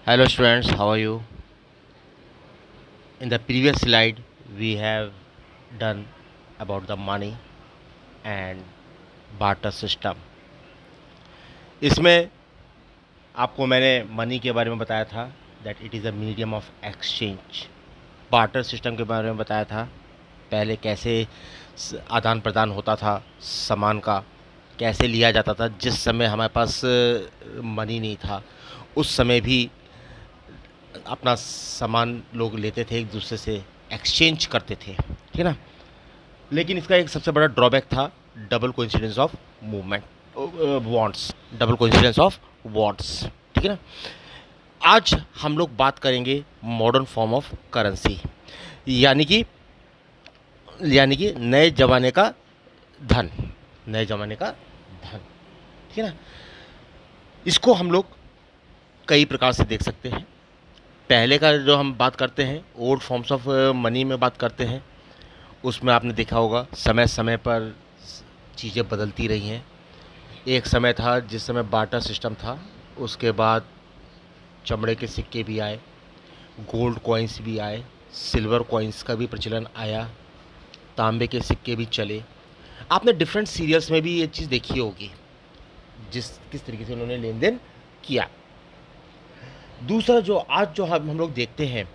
Hello students, how are you? In the previous slide, we have done about the money and barter system. इसमें आपको मैंने money के बारे में बताया था that it is a medium of exchange. Barter system के बारे में बताया था पहले कैसे आदान प्रदान होता था सामान का, कैसे लिया जाता था. जिस समय हमारे पास मनी नहीं था उस समय भी अपना सामान लोग लेते थे, एक दूसरे से एक्सचेंज करते थे, ठीक है ना. लेकिन इसका एक सबसे बड़ा ड्रॉबैक था double coincidence of movement wants, double coincidence of wants, ठीक है ना. आज हम लोग बात करेंगे मॉडर्न फॉर्म ऑफ करेंसी, यानी कि नए ज़माने का धन, नए ज़माने का धन, ठीक है ना. इसको हम लोग कई प्रकार से देख सकते हैं. पहले का जो हम बात करते हैं ओल्ड फॉर्म्स ऑफ मनी में बात करते हैं, उसमें आपने देखा होगा समय समय पर चीज़ें बदलती रही हैं. एक समय था जिस समय बार्टर सिस्टम था, उसके बाद चमड़े के सिक्के भी आए, गोल्ड कॉइन्स भी आए, सिल्वर कॉइन्स का भी प्रचलन आया, तांबे के सिक्के भी चले. आपने डिफरेंट सीरियल्स में भी ये चीज़ देखी होगी किस तरीके से उन्होंने लेन देन किया. दूसरा जो आज जो हम लोग देखते हैं,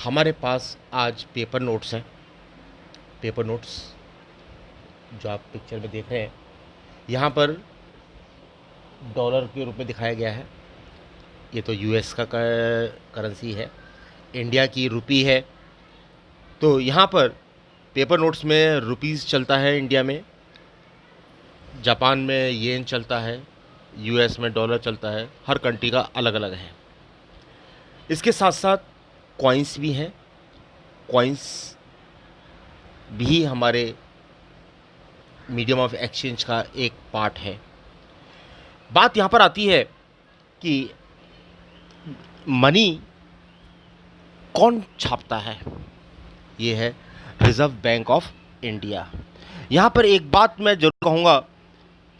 हमारे पास आज पेपर नोट्स हैं. पेपर नोट्स जो आप पिक्चर में देख रहे हैं, यहाँ पर डॉलर के रूप में दिखाया गया है. ये तो यूएस का करेंसी है, इंडिया की रुपी है. तो यहाँ पर पेपर नोट्स में रुपीज़ चलता है इंडिया में, जापान में येन चलता है, यूएस में डॉलर चलता है. हर कंट्री का अलग अलग है. इसके साथ साथ कॉइन्स भी हैं. कॉइन्स भी हमारे मीडियम ऑफ एक्सचेंज का एक पार्ट है. बात यहाँ पर आती है कि मनी कौन छापता है. ये है रिज़र्व बैंक ऑफ इंडिया. यहाँ पर एक बात मैं ज़रूर कहूँगा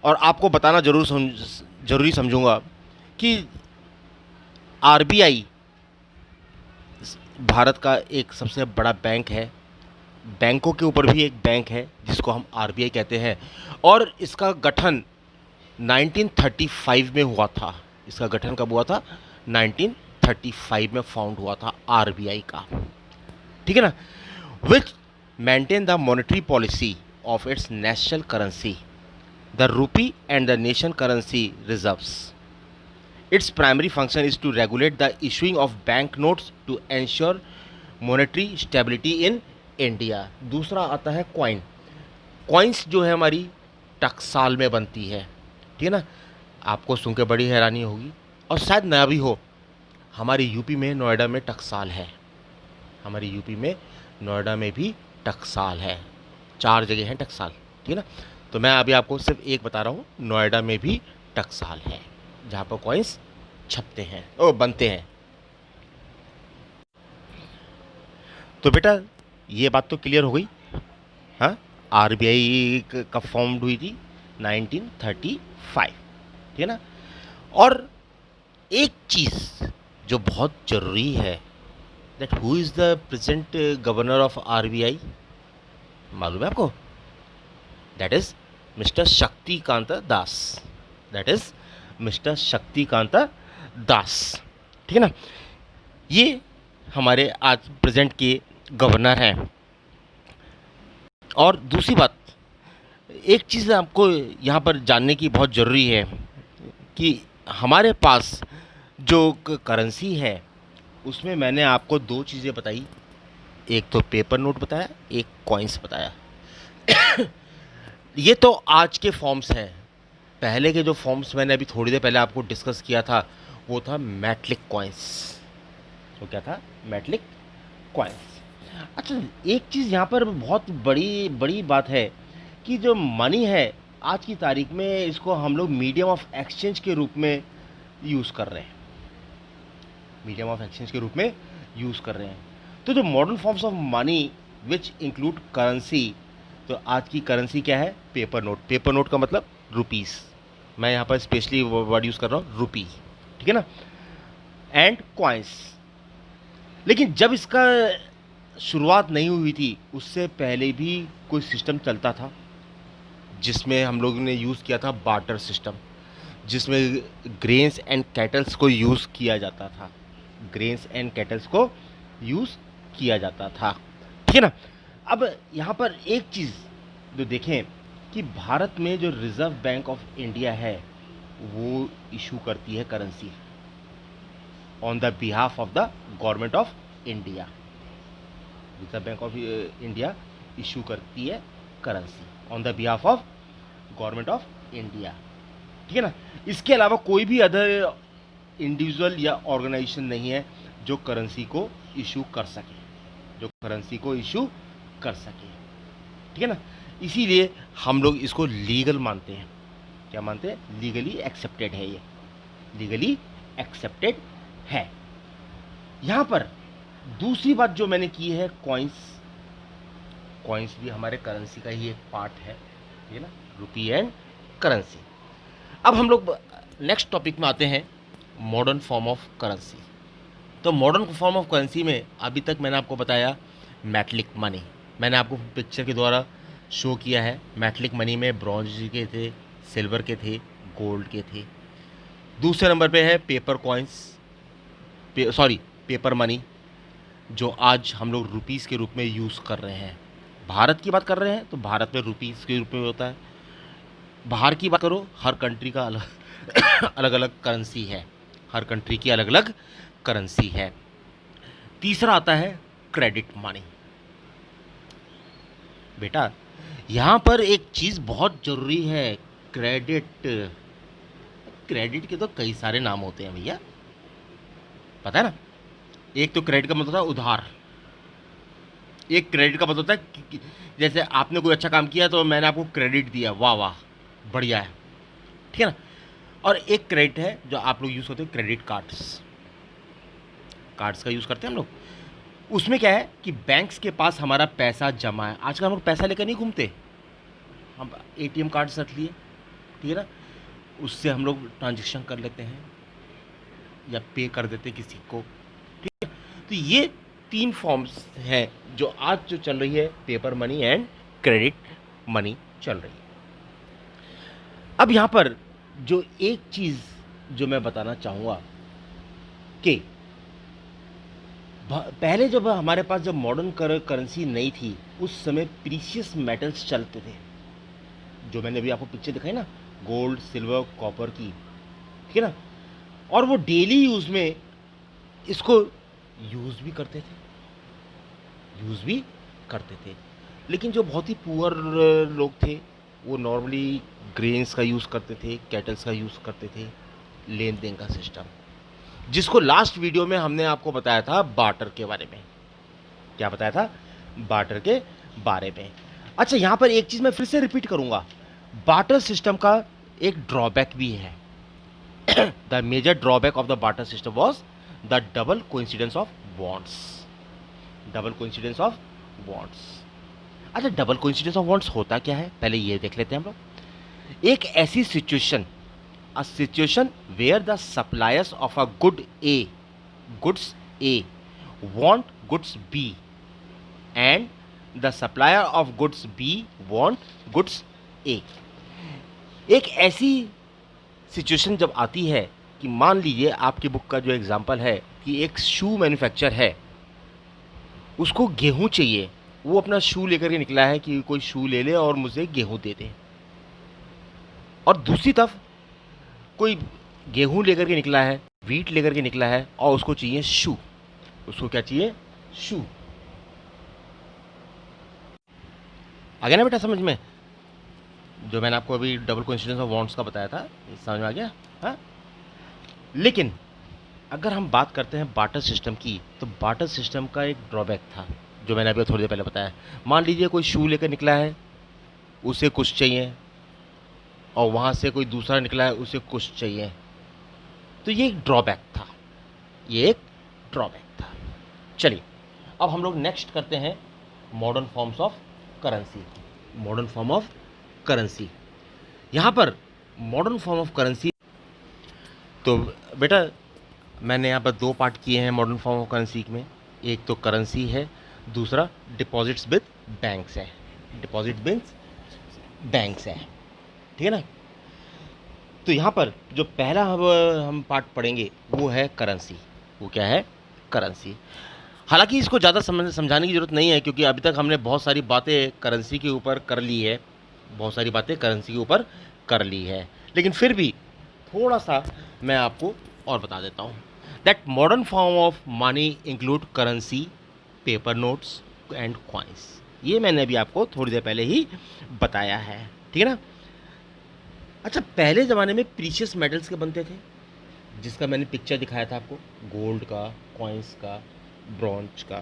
और आपको बताना ज़रूरी समझूंगा कि आरबीआई भारत का एक सबसे बड़ा बैंक है. बैंकों के ऊपर भी एक बैंक है जिसको हम आरबीआई कहते हैं, और इसका गठन 1935 में हुआ था. इसका गठन कब हुआ था? 1935 में फाउंड हुआ था आरबीआई का, ठीक है ना. Which maintain the monetary policy of its national currency, the rupee and the nation currency reserves. Its primary function is to regulate the issuing of bank notes to ensure monetary stability in India. दूसरा आता है coin. Coins जो है हमारी टकसाल में बनती है, ठीक है ना. आपको सुन के बड़ी हैरानी होगी और शायद नया भी हो, हमारी यूपी में नोएडा में टकसाल है. हमारी यूपी में नोएडा में भी टकसाल है. 4 जगह हैं टकसाल, ठीक है ना. तो मैं अभी आपको सिर्फ एक बता रहा हूँ, नोएडा में भी टकसाल है जहाँ पर कॉइन्स छपते हैं और बनते हैं. तो बेटा ये बात तो क्लियर हो गई. हाँ, आरबीआई कब फॉर्म्ड हुई थी? 1935, ठीक है ना. और एक चीज़ जो बहुत ज़रूरी है, that who is the present governor of RBI, मालूम है आपको? That is mister Shaktikanta Das. That is mister Shaktikanta Das, ठीक है ना. ये हमारे आज प्रेजेंट के गवर्नर हैं. और दूसरी बात, एक चीज़ आपको यहाँ पर जानने की बहुत ज़रूरी है कि हमारे पास जो करेंसी है उसमें मैंने आपको 2 चीज़ें बताई. एक तो पेपर नोट बताया, एक कॉइन्स बताया. ये तो आज के फॉर्म्स हैं. पहले के जो फॉर्म्स मैंने अभी थोड़ी देर पहले आपको डिस्कस किया था वो था मेटलिक कॉइन्स. तो क्या था? Metallic coins. अच्छा, एक चीज़ यहाँ पर बहुत बड़ी बात है कि जो मनी है आज की तारीख में, इसको हम लोग मीडियम ऑफ एक्सचेंज के रूप में यूज़ कर रहे हैं. मीडियम ऑफ एक्सचेंज के रूप में यूज़ कर रहे हैं. तो जो modern forms of money which include currency, तो आज की करेंसी क्या है? Paper note. पेपर नोट का मतलब रुपीज़. मैं यहाँ पर स्पेशली वर्ड यूज़ कर रहा हूँ, रुपी, ठीक है ना. And coins. लेकिन जब इसका शुरुआत नहीं हुई थी उससे पहले भी कोई सिस्टम चलता था जिसमें हम लोगों ने यूज़ किया था बार्टर सिस्टम, जिसमें ग्रेन्स एंड कैटल्स को यूज़ किया जाता था, ग्रेन्स एंड कैटल्स को यूज़ किया जाता था, ठीक है ना। अब यहाँ पर एक चीज़ जो देखें कि भारत में जो रिज़र्व बैंक ऑफ इंडिया है वो इशू करती है currency on the behalf of the government of India. Reserve bank of India issue करती है currency on the behalf of government of India, ठीक है ना। इसके अलावा कोई भी अदर इंडिविजुअल या ऑर्गेनाइजेशन नहीं है जो करेंसी को इशू कर सके, जो करेंसी को इशू कर सके, ठीक है ना। इसीलिए हम लोग इसको लीगल मानते हैं। क्या मानते हैं? लीगली एक्सेप्टेड है, ये लीगली एक्सेप्टेड है। यहाँ पर दूसरी बात जो मैंने की है, कॉइन्स। कॉइन्स भी हमारे करेंसी का ही एक पार्ट है, ठीक है ना, रुपी एंड करेंसी। अब हम लोग नेक्स्ट टॉपिक में आते हैं, मॉडर्न फॉर्म ऑफ करेंसी। तो मॉडर्न फॉर्म ऑफ करेंसी में अभी तक मैंने आपको बताया मेटलिक मनी, मैंने आपको पिक्चर के द्वारा शो किया है। मेटलिक मनी में ब्रॉन्ज के थे, सिल्वर के थे, गोल्ड के थे। दूसरे नंबर पे है पेपर कॉइन्स, पेपर मनी, जो आज हम लोग रुपीज़ के रूप में यूज़ कर रहे हैं। भारत की बात कर रहे हैं तो भारत में रुपीज़ के रूप में होता है। बाहर की बात करो, हर कंट्री का अलग अलग करेंसी है, हर कंट्री की अलग अलग करेंसी है। तीसरा आता है क्रेडिट मनी। बेटा यहाँ पर एक चीज़ बहुत ज़रूरी है, क्रेडिट। क्रेडिट के तो कई सारे नाम होते हैं भैया, पता है ना। एक तो क्रेडिट का मतलब होता है उधार, एक क्रेडिट का मतलब होता है कि जैसे आपने कोई अच्छा काम किया तो मैंने आपको क्रेडिट दिया, वाह वाह बढ़िया है, ठीक है ना। और एक क्रेडिट है जो आप लोग यूज़ करते हैं, क्रेडिट कार्ड्स, कार्ड्स का यूज़ करते हैं हम लोग। उसमें क्या है कि बैंक्स के पास हमारा पैसा जमा है। आजकल हम लोग पैसा लेकर नहीं घूमते, हम एटीएम कार्ड्स रख लिए, ठीक है ना, उससे हम लोग ट्रांजेक्शन कर लेते हैं या पे कर देते हैं किसी को, ठीक है। तो ये तीन फॉर्म्स हैं जो आज जो चल रही है, paper money and credit money चल रही है। अब यहाँ पर जो एक चीज़ जो मैं बताना चाहूँगा कि पहले जब हमारे पास जब मॉडर्न करेंसी नहीं थी उस समय प्रीशियस मेटल्स चलते थे, जो मैंने अभी आपको पिक्चर दिखाई ना, गोल्ड, सिल्वर, कॉपर की, ठीक है ना। और वो डेली यूज़ में इसको यूज़ भी करते थे, लेकिन जो बहुत ही पुअर लोग थे वो नॉर्मली ग्रेन्स का यूज़ करते थे, कैटल्स का यूज़ करते थे, लेन देन का सिस्टम, जिसको लास्ट वीडियो में हमने आपको बताया था बार्टर के बारे में। क्या बताया था? बार्टर के बारे में। अच्छा, यहाँ पर एक चीज़ मैं फिर से रिपीट करूँगा, बार्टर सिस्टम का एक ड्रॉबैक भी है। The major drawback of the barter system was the double coincidence of bonds. Double coincidence of bonds. अच्छा, डबल कोइंसिडेंस ऑफ बॉन्ड्स होता क्या है, पहले ये देख लेते हैं हम लोग। एक ऐसी situation, a situation where the suppliers of a goods A want goods B and the supplier of goods B want goods A। एक ऐसी सिचुएशन जब आती है कि मान लीजिए आपकी बुक का जो एग्जांपल है कि एक शू मैन्युफैक्चर है, उसको गेहूं चाहिए, वो अपना शू लेकर के निकला है कि कोई शू ले ले और मुझे गेहूं दे दे, और दूसरी तरफ कोई गेहूं लेकर के निकला है, वीट लेकर के निकला है और उसको चाहिए शू। उसको क्या चाहिए? शू। आ गया ना बेटा समझ में? जो मैंने आपको अभी डबल कोइंसिडेंस ऑफ बॉन्ड्स का बताया था, समझ में आ गया? हाँ। लेकिन अगर हम बात करते हैं बार्टर सिस्टम की, तो बार्टर सिस्टम का एक ड्रॉबैक था जो मैंने अभी थोड़ी देर पहले बताया। मान लीजिए कोई शू लेकर निकला है, उसे कुछ चाहिए, और वहाँ से कोई दूसरा निकला है, उसे कुछ चाहिए, तो ये एक ड्रॉबैक था, ये एक ड्रॉबैक था। चलिए अब हम लोग नेक्स्ट करते हैं modern forms of currency. Modern form of currency, यहाँ पर मॉडर्न फॉर्म ऑफ करेंसी, तो बेटा मैंने यहाँ पर दो पार्ट किए हैं मॉडर्न फॉर्म ऑफ करेंसी में। एक तो करेंसी है, दूसरा डिपॉजिट्स विद बैंक्स है। डिपॉजिट विद बैंक्स है, ठीक है ना। तो यहाँ पर जो पहला हम पार्ट पढ़ेंगे वो है करेंसी। वो क्या है? करेंसी। हालांकि इसको ज़्यादा समझाने की ज़रूरत नहीं है, क्योंकि अभी तक हमने बहुत सारी बातें करेंसी के ऊपर कर ली है, बहुत सारी बातें करेंसी के ऊपर कर ली है। लेकिन फिर भी थोड़ा सा मैं आपको और बता देता हूँ। That modern form of money include currency, paper notes and coins. ये मैंने अभी आपको थोड़ी देर पहले ही बताया है, ठीक है ना। अच्छा, पहले ज़माने में प्रीशियस मेटल्स के बनते थे, जिसका मैंने पिक्चर दिखाया था आपको, गोल्ड का, कॉइन्स का, ब्रॉन्ज का,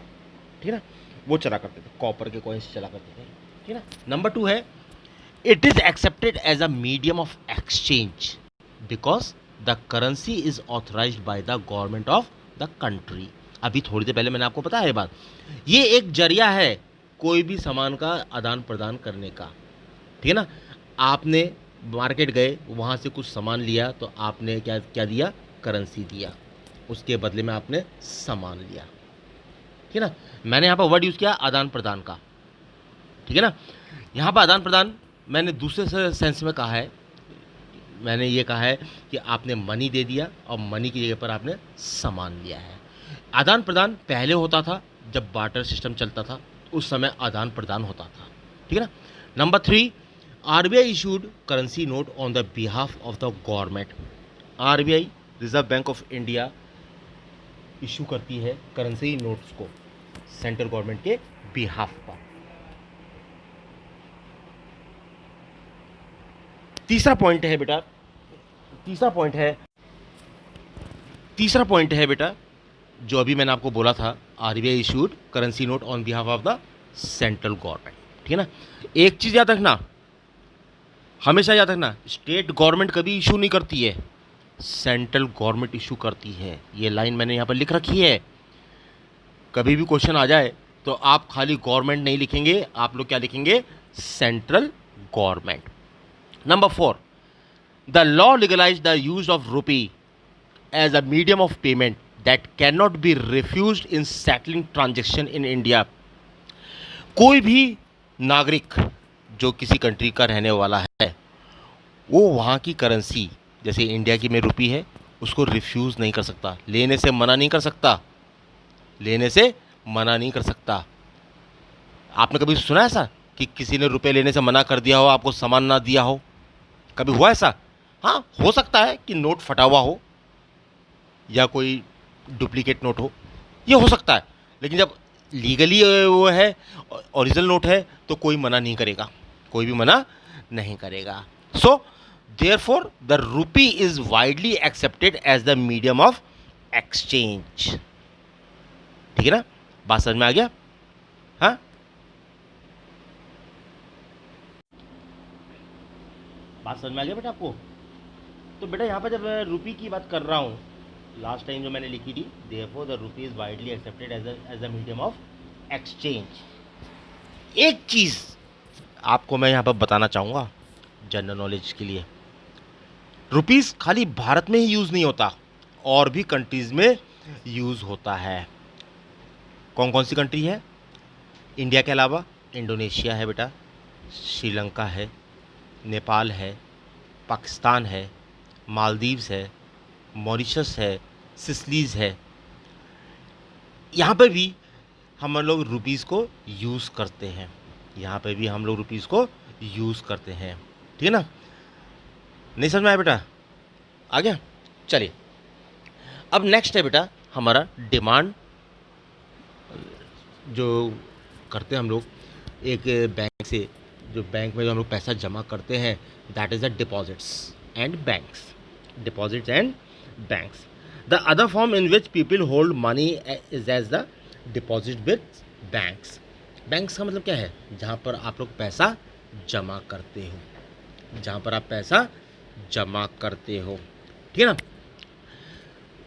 ठीक है ना। वो चला करते थे, कॉपर के कॉइन्स चला करते थे, ठीक है ना। नंबर 2 है, it is accepted as a medium of exchange because the currency is authorized by the government of the country. अभी थोड़ी देर पहले मैंने आपको बताया ये बात। ये एक जरिया है कोई भी सामान का आदान प्रदान करने का, ठीक है ना। आपने मार्केट गए, वहाँ से कुछ सामान लिया, तो आपने क्या क्या दिया? करेंसी दिया, उसके बदले में आपने सामान लिया, ठीक है ना। मैंने यहाँ पर वर्ड यूज़ किया आदान प्रदान का, ठीक है ना। यहाँ पर आदान प्रदान मैंने दूसरे सेंस में कहा है। मैंने ये कहा है कि आपने मनी दे दिया और मनी की जगह पर आपने सामान लिया है। आदान प्रदान पहले होता था जब बार्टर सिस्टम चलता था, उस समय आदान प्रदान होता था, ठीक है ना। Number 3, RBI issued currency note on the behalf of the government. RBI, reserve bank of India, issue करती है करेंसी नोट्स को सेंट्रल गवर्नमेंट के बिहाफ पर। तीसरा पॉइंट है बेटा, जो अभी मैंने आपको बोला था, RBI issued currency note on behalf of the central government, ठीक है ना। एक चीज़ याद रखना, हमेशा याद रखना, स्टेट गवर्नमेंट कभी इशू नहीं करती है, सेंट्रल गवर्नमेंट इशू करती है। ये लाइन मैंने यहाँ पर लिख रखी है। कभी भी क्वेश्चन आ जाए तो आप खाली गवर्नमेंट नहीं लिखेंगे, आप लोग क्या लिखेंगे? Central government. Number 4, the law legalize the use of rupee as a medium of payment that can not be refused in settling transaction in India. कोई भी नागरिक जो किसी कंट्री का रहने वाला है, वो वहाँ की करेंसी, जैसे इंडिया की में रुपी है, उसको रिफ्यूज़ नहीं कर सकता, लेने से मना नहीं कर सकता। आपने कभी सुना ऐसा कि किसी ने रुपए लेने से मना कर दिया हो, आपको सामान ना दिया हो? कभी हुआ ऐसा? हाँ, हो सकता है कि नोट फटा हुआ हो या कोई डुप्लीकेट नोट हो, ये हो सकता है। लेकिन जब लीगली वो है, ओरिजिनल नोट है, तो कोई मना नहीं करेगा, कोई भी मना नहीं करेगा। So therefore the rupee is widely accepted as the medium of exchange, ठीक है ना। बात समझ में आ गया? हाँ, बात समझ में आ गया बेटा आपको? तो बेटा यहाँ पर जब रूपी की बात कर रहा हूँ, लास्ट टाइम जो मैंने लिखी थी, therefore the rupee is widely accepted as a medium of exchange. एक चीज़ आपको मैं यहाँ पर बताना चाहूँगा जनरल नॉलेज के लिए, रुपीस खाली भारत में ही यूज़ नहीं होता, और भी कंट्रीज़ में यूज़ होता है। कौन कौन सी कंट्री है? इंडिया के अलावा इंडोनेशिया है बेटा, श्रीलंका है, नेपाल है, पाकिस्तान है, मालदीव्स है, मॉरिशस है, सिसलीज है। यहाँ पर भी हम लोग रुपीस को यूज़ करते हैं, ठीक है ना। नहीं समझ में आया बेटा? आ गया? चलिए, अब नेक्स्ट है बेटा हमारा डिमांड, जो करते हैं हम लोग एक बैंक से, जो बैंक में जो हम लोग पैसा जमा करते हैं, that is the deposits and banks. The other form in which people hold money is as the deposit with banks. Banks का मतलब क्या है? जहाँ पर आप लोग पैसा जमा करते हो, ठीक है ना।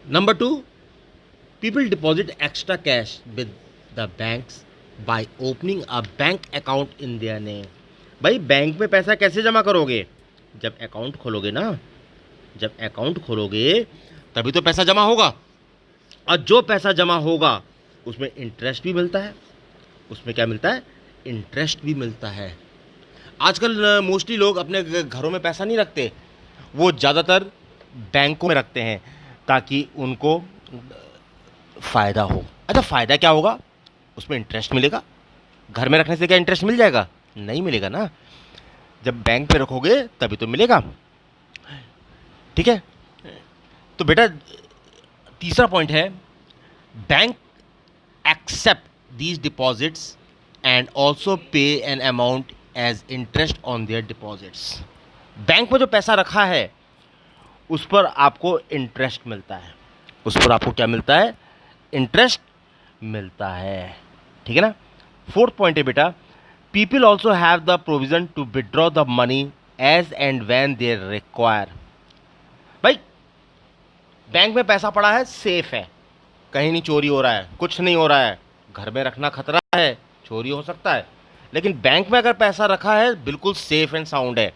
Number 2, people deposit extra cash with the banks by opening a bank account in their name. भाई, बैंक में पैसा कैसे जमा करोगे? जब अकाउंट खोलोगे ना, तभी तो पैसा जमा होगा। और जो पैसा जमा होगा उसमें इंटरेस्ट भी मिलता है। उसमें क्या मिलता है? इंटरेस्ट भी मिलता है। आजकल मोस्टली लोग अपने घरों में पैसा नहीं रखते, वो ज़्यादातर बैंकों में रखते हैं ताकि उनको फ़ायदा हो। अच्छा, फ़ायदा क्या होगा? उसमें इंटरेस्ट मिलेगा। घर में रखने से क्या इंटरेस्ट मिल जाएगा? नहीं मिलेगा ना। जब बैंक पे रखोगे तभी तो मिलेगा। ठीक है, तो बेटा तीसरा पॉइंट है, bank accept these deposits and also pay an amount as interest on their deposits. Bank में जो पैसा रखा है उस पर आपको इंटरेस्ट मिलता है। उस पर आपको क्या मिलता है? इंटरेस्ट मिलता है। ठीक है ना। फोर्थ पॉइंट है बेटा, people also have the provision to withdraw the money as and when they require. भाई बैंक में पैसा पड़ा है, सेफ है, कहीं नहीं चोरी हो रहा है, कुछ नहीं हो रहा है। घर में रखना खतरा है, चोरी हो सकता है, लेकिन बैंक में अगर पैसा रखा है बिल्कुल सेफ एंड साउंड है।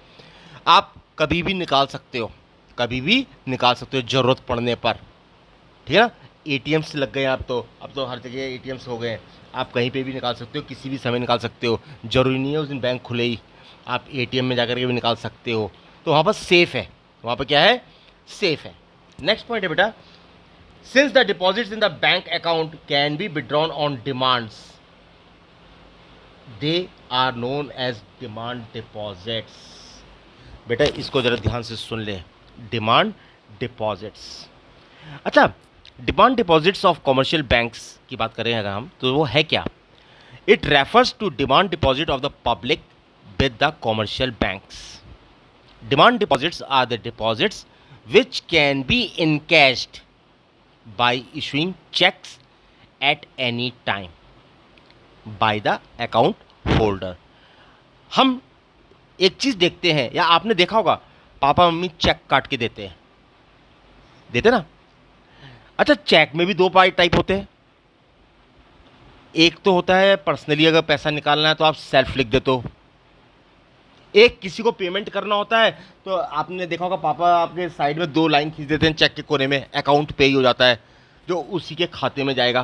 आप कभी भी निकाल सकते हो, कभी भी निकाल सकते हो ज़रूरत पड़ने पर। ठीक है ना। एटीएम्स लग गए अब तो हर जगह एटीएम्स हो गए हैं। आप कहीं पे भी निकाल सकते हो, किसी भी समय निकाल सकते हो। ज़रूरी नहीं है उस दिन बैंक खुले ही, आप एटीएम में जाकर के भी निकाल सकते हो। तो वहाँ पर सेफ़ है, वहाँ पर क्या है? सेफ़ है। नेक्स्ट पॉइंट है बेटा, since the deposits in the bank account can be withdrawn on demands, they are known as demand deposits. बेटा इसको ज़रा ध्यान से सुन ले, डिमांड डिपॉजिट्स। अच्छा, demand deposits of commercial banks की बात करें अगर हम, तो वो है क्या? It refers to demand deposit of the public with the commercial banks. Demand deposits are the deposits which can be encashed by issuing checks at any time by the account holder। हम एक चीज़ देखते हैं, या आपने देखा होगा, papa mummy check काट के देते ना। अच्छा, चेक में भी दो टाइप होते हैं। एक तो होता है पर्सनली अगर पैसा निकालना है तो आप सेल्फ लिख देते हो। एक किसी को पेमेंट करना होता है तो आपने देखा होगा पापा आपके साइड में 2 लाइन खींच देते हैं चेक के कोने में, अकाउंट पे ही हो जाता है, जो उसी के खाते में जाएगा,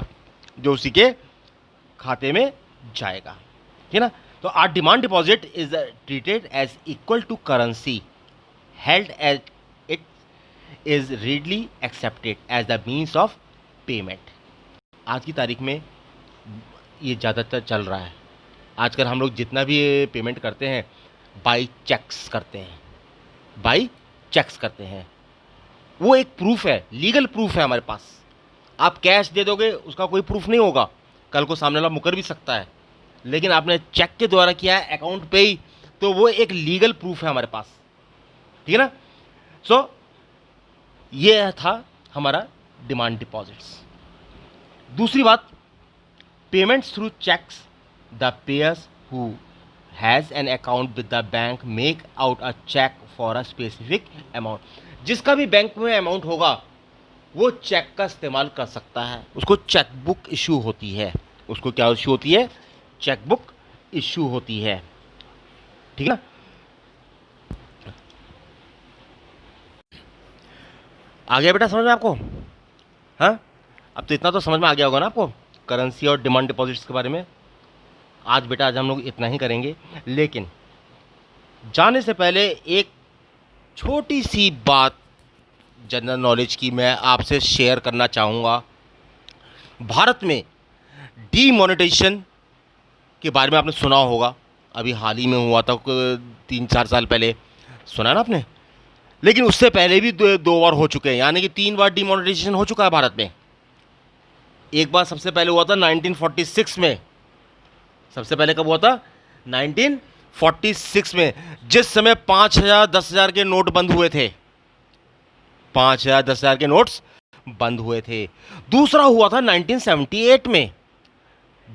ठीक है ना। तो are demand deposit is treated as equal to currency held as it is readily accepted as the means of payment. आज की तारीख में ये ज़्यादातर चल रहा है। आजकल हम लोग जितना भी पेमेंट करते हैं बाई चेक्स करते हैं। वो एक प्रूफ है, लीगल प्रूफ है हमारे पास। आप कैश दे दोगे उसका कोई प्रूफ नहीं होगा, कल को सामने वाला मुकर भी सकता है, लेकिन आपने चेक के द्वारा किया है अकाउंट पे ही, तो वो एक लीगल प्रूफ है हमारे पास। ठीक है ना। सो ये था हमारा डिमांड डिपॉजिट्स। दूसरी बात, payments through cheques, the payers who has an account with the bank make out a cheque for a specific amount. जिसका भी बैंक में अमाउंट होगा वो चेक का इस्तेमाल कर सकता है। उसको चेक बुक इशू होती है। उसको क्या इशू होती है? चेक बुक इशू होती है। ठीक है ना। आ गया बेटा समझ में आपको? हाँ, अब तो इतना तो समझ में आ गया होगा ना आपको करेंसी और डिमांड डिपॉजिट्स के बारे में। आज हम लोग इतना ही करेंगे, लेकिन जाने से पहले एक छोटी सी बात जनरल नॉलेज की मैं आपसे शेयर करना चाहूँगा। भारत में डीमोनेटाइजेशन के बारे में आपने सुना होगा, अभी हाल ही में हुआ था 3-4 साल पहले, सुना ना आपने? लेकिन उससे पहले भी दो बार हो चुके हैं, यानी कि 3 बार डीमोनेटाइजेशन हो चुका है भारत में। एक बार सबसे पहले हुआ था 1946 में। सबसे पहले कब हुआ था? 1946 में, जिस समय 5,000 10,000 के नोट बंद हुए थे। 5,000 10,000 के नोट्स बंद हुए थे। दूसरा हुआ था 1978 में,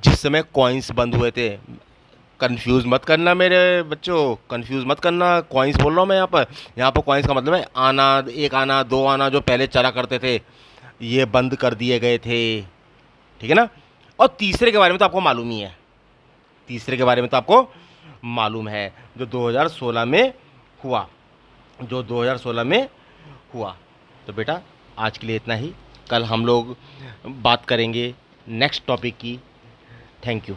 जिस समय कॉइन्स बंद हुए थे। कंफ्यूज मत करना मेरे बच्चों, कंफ्यूज मत करना, कॉइन्स बोल रहा हूँ मैं यहाँ पर कॉइन्स का मतलब है आना, 1 आना 2 आना जो पहले चला करते थे, ये बंद कर दिए गए थे। ठीक है ना। और तीसरे के बारे में तो आपको मालूम ही है, जो 2016 में हुआ। तो बेटा आज के लिए इतना ही। कल हम लोग बात करेंगे नेक्स्ट टॉपिक की। Thank you.